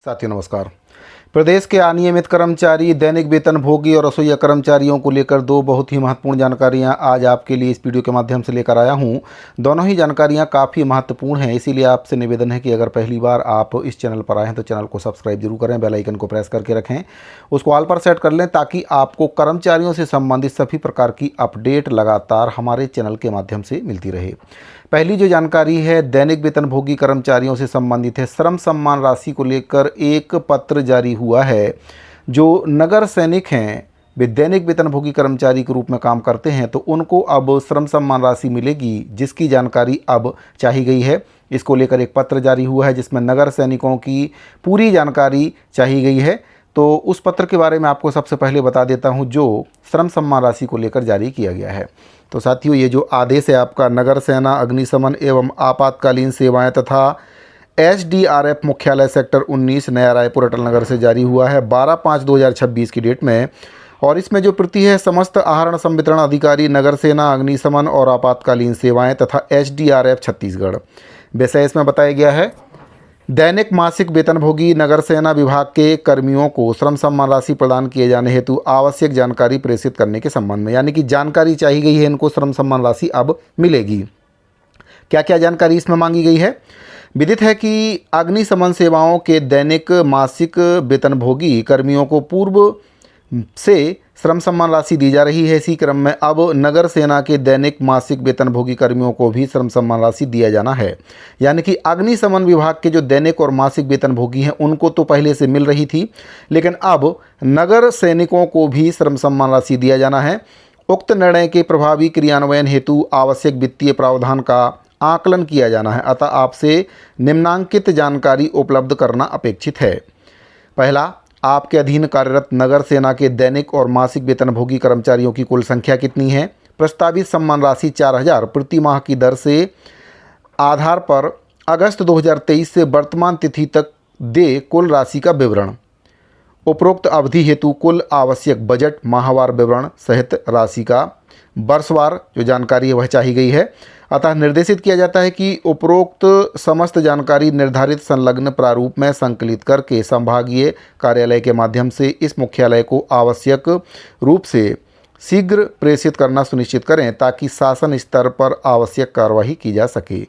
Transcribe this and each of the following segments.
साथियों नमस्कार। प्रदेश के अनियमित कर्मचारी, दैनिक वेतनभोगी और रसोइया कर्मचारियों को लेकर दो बहुत ही महत्वपूर्ण जानकारियां आज आपके लिए इस वीडियो के माध्यम से लेकर आया हूं। दोनों ही जानकारियां काफ़ी महत्वपूर्ण हैं, इसीलिए आपसे निवेदन है कि अगर पहली बार आप इस चैनल पर आए हैं तो चैनल को सब्सक्राइब जरूर करें, बेल आइकन को प्रेस करके रखें, उसको ऑल पर सेट कर लें ताकि आपको कर्मचारियों से संबंधित सभी प्रकार की अपडेट लगातार हमारे चैनल के माध्यम से मिलती रहे। पहली जो जानकारी है दैनिक वेतनभोगी कर्मचारियों से संबंधित है। श्रम सम्मान राशि को लेकर एक पत्र जारी हुआ है। जो नगर सैनिक हैं, वे दैनिक वेतनभोगी कर्मचारी के रूप में काम करते हैं, तो उनको अब श्रम सम्मान राशि मिलेगी, जिसकी जानकारी अब चाही गई है। इसको लेकर एक पत्र जारी हुआ है जिसमें नगर सैनिकों की पूरी जानकारी चाही गई है। तो उस पत्र के बारे में आपको सबसे पहले बता देता हूं, जो श्रम सम्मान राशि को लेकर जारी किया गया है। तो साथियों, ये जो आदेश है आपका नगर सेना, अग्निशमन एवं आपातकालीन सेवाएं तथा एसडीआरएफ मुख्यालय सेक्टर 19 नया रायपुर अटल नगर से जारी हुआ है 12/5/2026 की डेट में। और इसमें जो प्रति है समस्त आहरण संवितरण अधिकारी, नगर सेना, अग्निशमन और आपातकालीन सेवाएं तथा एसडीआरएफ छत्तीसगढ़। विषय इसमें बताया गया है दैनिक मासिक वेतनभोगी नगर सेना विभाग के कर्मियों को श्रम सम्मान राशि प्रदान किए जाने हेतु आवश्यक जानकारी प्रेषित करने के संबंध में, यानी कि जानकारी चाहिए गई है, इनको श्रम सम्मान राशि अब मिलेगी। क्या क्या जानकारी इसमें मांगी गई है? विदित है कि अग्निशमन सेवाओं के दैनिक मासिक वेतनभोगी कर्मियों को पूर्व से श्रम सम्मान राशि दी जा रही है। इसी क्रम में अब नगर सेना के दैनिक मासिक वेतनभोगी कर्मियों को भी श्रम सम्मान राशि दिया जाना है। यानी कि अग्निशमन विभाग के जो दैनिक और मासिक वेतनभोगी हैं उनको तो पहले से मिल रही थी, लेकिन अब नगर सैनिकों को भी श्रम सम्मान राशि दिया जाना है। उक्त निर्णय के प्रभावी क्रियान्वयन हेतु आवश्यक वित्तीय प्रावधान का आकलन किया जाना है। अतः आपसे निम्नांकित जानकारी उपलब्ध करना अपेक्षित है। पहला, आपके अधीन कार्यरत नगर सेना के दैनिक और मासिक वेतनभोगी कर्मचारियों की कुल संख्या कितनी है? प्रस्तावित सम्मान राशि 4,000 प्रति माह की दर से आधार पर अगस्त 2023 से वर्तमान तिथि तक दे कुल राशि का विवरण। उपरोक्त अवधि हेतु कुल आवश्यक बजट माहवार विवरण सहित राशि का वर्षवार जो जानकारी है वह चाही गई है। अतः निर्देशित किया जाता है कि उपरोक्त समस्त जानकारी निर्धारित संलग्न प्रारूप में संकलित करके संभागीय कार्यालय के माध्यम से इस मुख्यालय को आवश्यक रूप से शीघ्र प्रेषित करना सुनिश्चित करें ताकि शासन स्तर पर आवश्यक कार्यवाही की जा सके।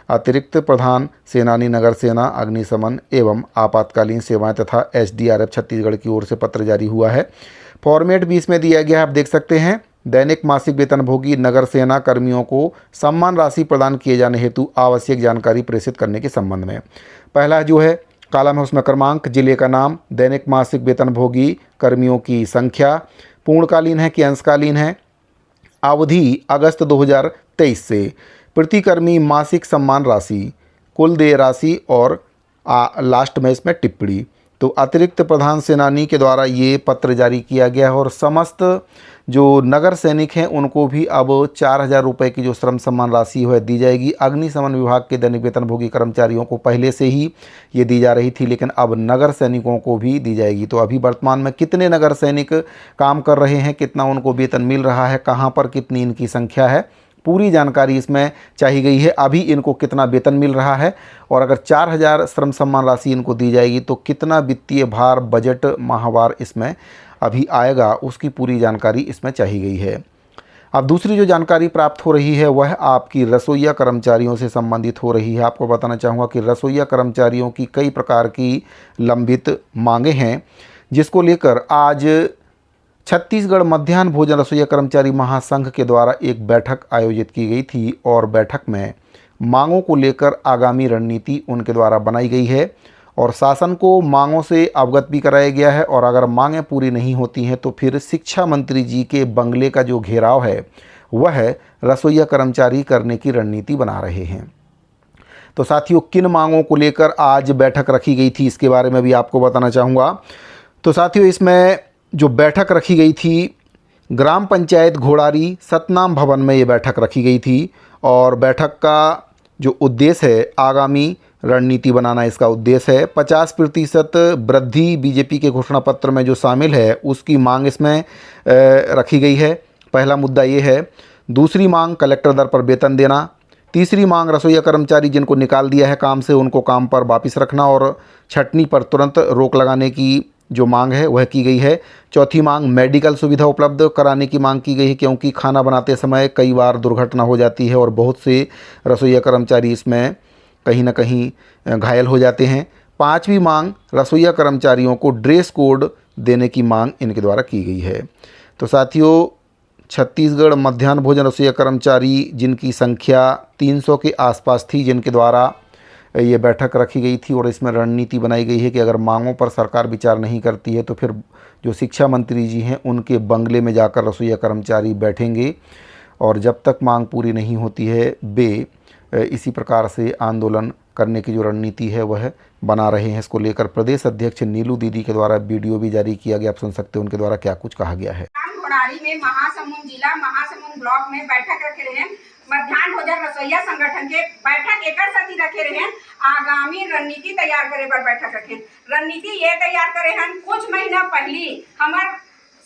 अतिरिक्त प्रधान सेनानी नगर सेना, अग्निशमन एवं आपातकालीन सेवाएं तथा एसडीआरएफ छत्तीसगढ़ की ओर से पत्र जारी हुआ है। फॉर्मेट भी इसमें दिया गया है, आप देख सकते हैं। दैनिक मासिक वेतनभोगी नगर सेना कर्मियों को सम्मान राशि प्रदान किए जाने हेतु आवश्यक जानकारी प्रेषित करने के संबंध में पहला जो है कॉलम है उसमें क्रमांक, जिले का नाम, दैनिक मासिक वेतनभोगी कर्मियों की संख्या, पूर्णकालीन है कि अंशकालीन है, अवधि अगस्त 2023 से, प्रतिकर्मी मासिक सम्मान राशि, कुल देय राशि और लास्ट में इसमें टिप्पणी। तो अतिरिक्त प्रधान सेनानी के द्वारा ये पत्र जारी किया गया है और समस्त जो नगर सैनिक हैं उनको भी अब 4,000 रुपये की जो श्रम सम्मान राशि है दी जाएगी। अग्निशमन विभाग के दैनिक वेतनभोगी कर्मचारियों को पहले से ही ये दी जा रही थी, लेकिन अब नगर सैनिकों को भी दी जाएगी। तो अभी वर्तमान में कितने नगर सैनिक काम कर रहे हैं, कितना उनको वेतन मिल रहा है, कहाँ पर कितनी इनकी संख्या है, पूरी जानकारी इसमें चाही गई है। अभी इनको कितना वेतन मिल रहा है और अगर 4,000 श्रम सम्मान राशि इनको दी जाएगी तो कितना वित्तीय भार बजट माहवार इसमें अभी आएगा, उसकी पूरी जानकारी इसमें चाही गई है। अब दूसरी जो जानकारी प्राप्त हो रही है वह आपकी रसोइया कर्मचारियों से संबंधित हो रही है। आपको बताना चाहूँगा कि रसोइया कर्मचारियों की कई प्रकार की लंबित मांगें हैं, जिसको लेकर आज छत्तीसगढ़ मध्याह्न भोजन रसोइया कर्मचारी महासंघ के द्वारा एक बैठक आयोजित की गई थी और बैठक में मांगों को लेकर आगामी रणनीति उनके द्वारा बनाई गई है और शासन को मांगों से अवगत भी कराया गया है। और अगर मांगें पूरी नहीं होती हैं तो फिर शिक्षा मंत्री जी के बंगले का जो घेराव है वह रसोइया कर्मचारी करने की रणनीति बना रहे हैं। तो साथियों, किन मांगों को लेकर आज बैठक रखी गई थी इसके बारे में भी आपको बताना चाहूँगा। तो साथियों, इसमें जो बैठक रखी गई थी ग्राम पंचायत घोड़ारी सतनाम भवन में ये बैठक रखी गई थी और बैठक का जो उद्देश्य है आगामी रणनीति बनाना इसका उद्देश्य है। 50% वृद्धि बीजेपी के घोषणा पत्र में जो शामिल है उसकी मांग इसमें रखी गई है। पहला मुद्दा ये है। दूसरी मांग कलेक्टर दर पर वेतन देना, तीसरी मांग रसोईया कर्मचारी जिनको निकाल दिया है काम से उनको काम पर वापस रखना और छंटनी पर तुरंत रोक लगाने की जो मांग है वह की गई है। चौथी मांग मेडिकल सुविधा उपलब्ध कराने की मांग की गई है, क्योंकि खाना बनाते समय कई बार दुर्घटना हो जाती है और बहुत से रसोईया कर्मचारी इसमें कहीं ना कहीं घायल हो जाते हैं। पांचवी मांग रसोईया कर्मचारियों को ड्रेस कोड देने की मांग इनके द्वारा की गई है। तो साथियों, छत्तीसगढ़ मध्याह्न भोजन रसोईया कर्मचारी जिनकी संख्या 300 के आसपास थी, जिनके द्वारा ये बैठक रखी गई थी और इसमें रणनीति बनाई गई है कि अगर मांगों पर सरकार विचार नहीं करती है तो फिर जो शिक्षा मंत्री जी हैं उनके बंगले में जाकर रसोईया कर्मचारी बैठेंगे और जब तक मांग पूरी नहीं होती है वे इसी प्रकार से आंदोलन करने की जो रणनीति है वह बना रहे हैं। इसको लेकर प्रदेश अध्यक्ष नीलू दीदी के द्वारा वीडियो भी जारी किया गया। आप सुन सकते हैं उनके द्वारा क्या कुछ कहा गया है। घोड़ारी में महासमुंद जिला महासमुंद ब्लॉक में बैठक रखे रहे हैं। मध्याह्न भोजन रसोईया संगठन के बैठक एकर सती रखे रहे हैं। आगामी रणनीति तैयार करे पर बैठक रखे। रणनीति ये तैयार करे हैं, कुछ महीना पहले हमार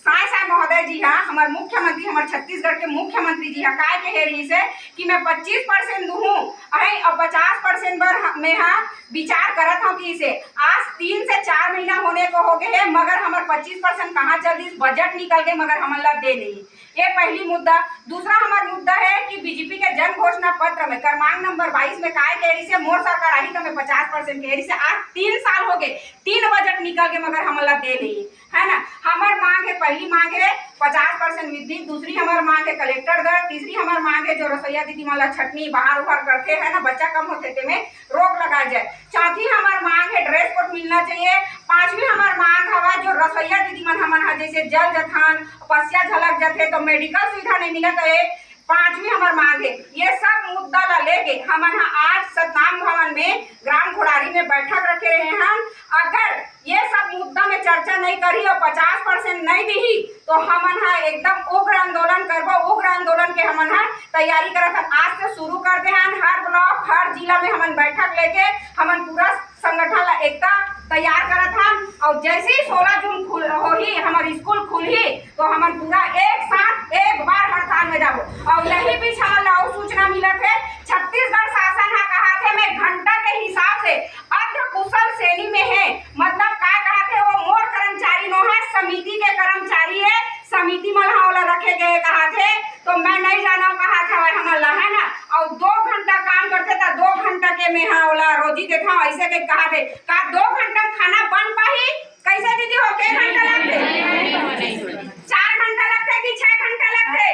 साय महोदय जी हाँ, हमारे मुख्यमंत्री, हमारे छत्तीसगढ़ के मुख्यमंत्री जी हाँ काय कहे रही से कि मैं 25% दूँ और 50% पर मैं हाँ विचार करत हूँ कि इसे आज 3 से 4 महीना होने को हो गए हैं, मगर हमारे 25% कहाँ चल रही, बजट निकल गए मगर हमारा दे नहीं। ये पहली मुद्दा। दूसरा हमारा मुद्दा है कि बीजेपी के जन घोषणा पत्र में क्रमांक नंबर 22 में काय कह रही से मोर सरकार आई तो मैं 50% कह रही से आज 3 साल हो गए, 3 बजट निकल गए मगर हमारा दे नहीं है ना। हमार मांग है, पहली मांग है 50% वृद्धि, दूसरी हमार मांग है कलेक्टर दर, तीसरी हमार मांग है जो रसोईया दीदी माला छटनी बाहर उबार करते हैं ना, बच्चा कम होते थे में रोक लगाया जाए। चौथी हमार मांग है ड्रेस कोड मिलना चाहिए। पांचवी हमार मांग हवा जो रसोईया दीदी मन जैसे जल जथान पसिया झलक जाते तो मेडिकल सुविधा नहीं मिलत है, पांचवी हमार मांग है। ये सब मुद्दा ला लेके हम आज सतनाम भवन में ग्राम घोड़ारी में बैठक रखे रहे हैं। अगर ये सब मुद्दा में चर्चा नहीं करी और 50% नहीं दी तो हम एकदम उग्र आंदोलन करबो। उग्र आंदोलन के हम तैयारी करत हैं, आज से शुरू करते हैं। हर ब्लॉक हर जिला में हम बैठक लेके हम पूरा संगठन ला एकता तैयार करत हैं और जैसे ही 16 जून होही हमारी स्कूल खुली तो हम पूरा एक साथ एक बार हड़ताल में जाबो। और यही बीच हमारा सूचना मिलत है, छत्तीसगढ़ शासन है कहा थे मैं घंटा के हिसाब से अर्ध कुशल श्रेणी में है, मतलब क्या कहा थे वो मोर कर्मचारी नो है, समिति के कर्मचारी है, समिति मल्हावला रखे गए कहा थे तो मैं नहीं जाना कहा था हमारा है ना। और 2 घंटा काम करते था, 2 घंटा के में हाँ ओला रोजी देता ऐसे के कहा थे का 2 घंटा खाना बन पाही कैसे दीदी हो के घंटा लगते 4 घंटा लगते कि 6 घंटा लगते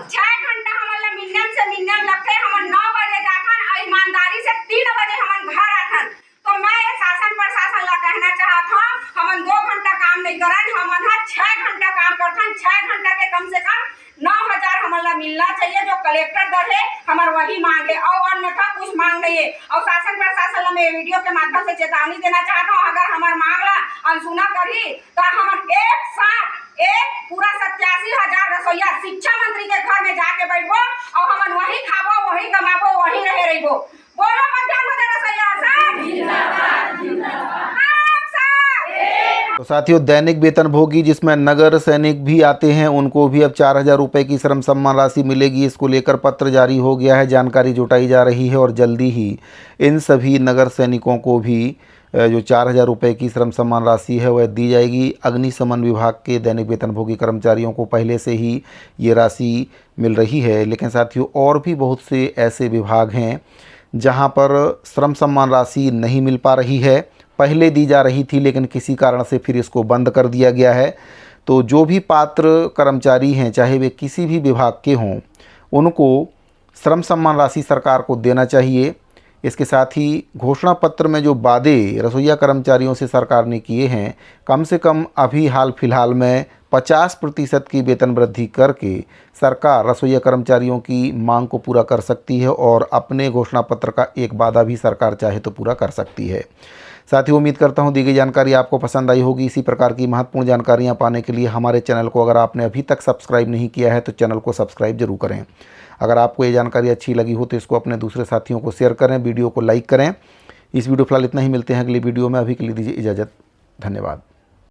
6 घंटा हमारा मिनिमम से मिनिमम लगते। हम 9 बजे जाथन और ईमानदारी से 3 बजे हम घर आथन। तो मैं शासन प्रशासन ला कहना चाहता हूँ हम 2 घंटा काम नहीं करन, हम 6 घंटा काम करथन। 6 घंटा के कम से कम 9,000 हमारा मिलना चाहिए जो कलेक्टर दर है हमार वही मांग है और अन्यथा कुछ मांग नहीं है। और शासन प्रशासन ला मैं वीडियो के माध्यम से चेतावनी देना चाहता हूँ, अगर हमार मांग ला अनसुना करी तो हम एक साथ एक पूरा 87,000 रसोईया शिक्षा मंत्री के घर में जाके बैठबो और हम वही खाबो वही कमाबो वही रहे रहिबो। बोलो मध्याह्न भोजन रसोईया तो साथियों, दैनिक वेतन भोगी जिसमें नगर सैनिक भी आते हैं उनको भी अब 4,000 रुपये की श्रम सम्मान राशि मिलेगी। इसको लेकर पत्र जारी हो गया है, जानकारी जुटाई जा रही है और जल्दी ही इन सभी नगर सैनिकों को भी जो 4,000 रुपये की श्रम सम्मान राशि है वह दी जाएगी। अग्निशमन विभाग के दैनिक वेतन भोगी कर्मचारियों को पहले से ही ये राशि मिल रही है, लेकिन साथियों और भी बहुत से ऐसे विभाग हैं जहाँ पर श्रम सम्मान राशि नहीं मिल पा रही है। पहले दी जा रही थी लेकिन किसी कारण से फिर इसको बंद कर दिया गया है। तो जो भी पात्र कर्मचारी हैं चाहे वे किसी भी विभाग के हों उनको श्रम सम्मान राशि सरकार को देना चाहिए। इसके साथ ही घोषणा पत्र में जो वादे रसोईया कर्मचारियों से सरकार ने किए हैं, कम से कम अभी हाल फिलहाल में 50% की वेतन वृद्धि करके सरकार रसोईया कर्मचारियों की मांग को पूरा कर सकती है और अपने घोषणा पत्र का एक वादा भी सरकार चाहे तो पूरा कर सकती है। साथ ही उम्मीद करता हूं दी गई जानकारी आपको पसंद आई होगी। इसी प्रकार की महत्वपूर्ण जानकारियां पाने के लिए हमारे चैनल को अगर आपने अभी तक सब्सक्राइब नहीं किया है तो चैनल को सब्सक्राइब जरूर करें। अगर आपको ये जानकारी अच्छी लगी हो तो इसको अपने दूसरे साथियों को शेयर करें, वीडियो को लाइक करें। इस वीडियो फिलहाल इतना ही, मिलते हैं अगली वीडियो में। अभी के लिए दीजिए इजाज़त, धन्यवाद।